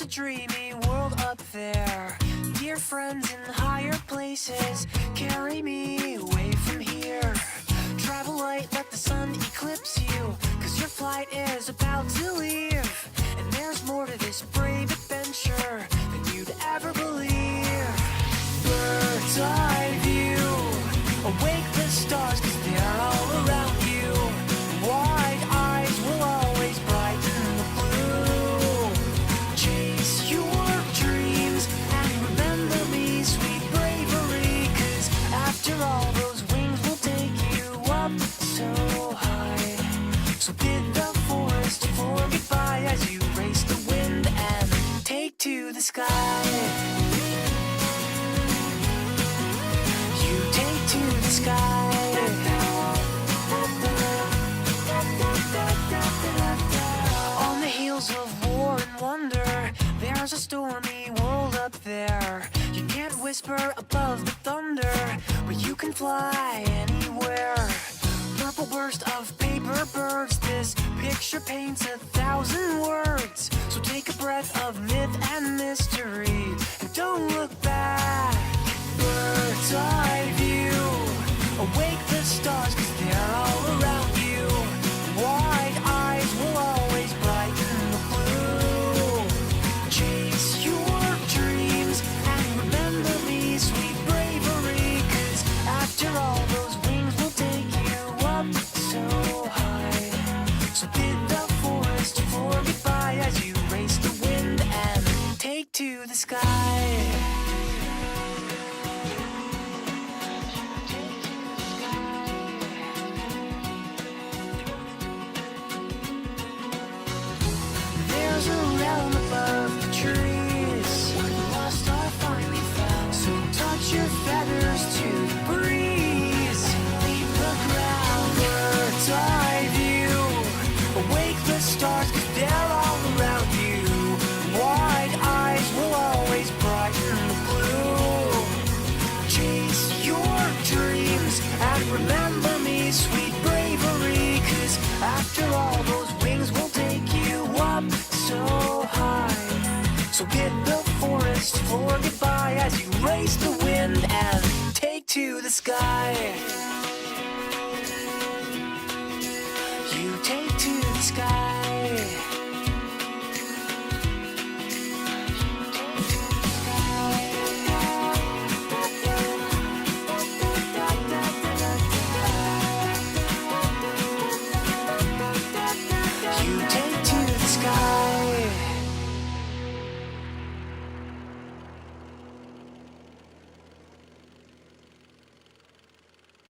a dreamy world up there. Dear friends in higher places, carry me away from here. Travel light, let the sun eclipse you, 'cause your flight is about to leave. And there's more to this brave adventure than you'd ever believe. Bird's eye view, awake the stars 'cause they're all around you. Wide eyes will always brighten the blue. Chase your dreams and remember me, sweet bravery, 'cause after all those wings will take you up so high. So bid the forest for goodbye as you race the wind and take to the sky. You take to the sky. On the heels of war and wonder, there's a stormy world up there. You can't whisper above the thunder, but you can fly anywhere. Purple burst of paper birds, this picture paints 1,000 words. So take a breath of myth and mystery and don't look back. Bird's eye view, awake the stars 'cause they're all around you. Wide eyes will always brighten the blue. Chase your dreams and remember me, sweet bravery, 'cause after all those wings will take you up so high. So bid the forest for goodbye as you race the wind and take to the sky. There's a realm above the trees, lost are finally found. So touch your feathers to the breeze, leave the ground. Bird's eye view, awake the stars 'cause they're all around you. Wide eyes will always brighten the blue. Chase your dreams and remember me, sweet bravery, 'cause after all those wings will take you up so high. So bid the forest for goodbye as you race the wind and take to the sky. You take to the sky.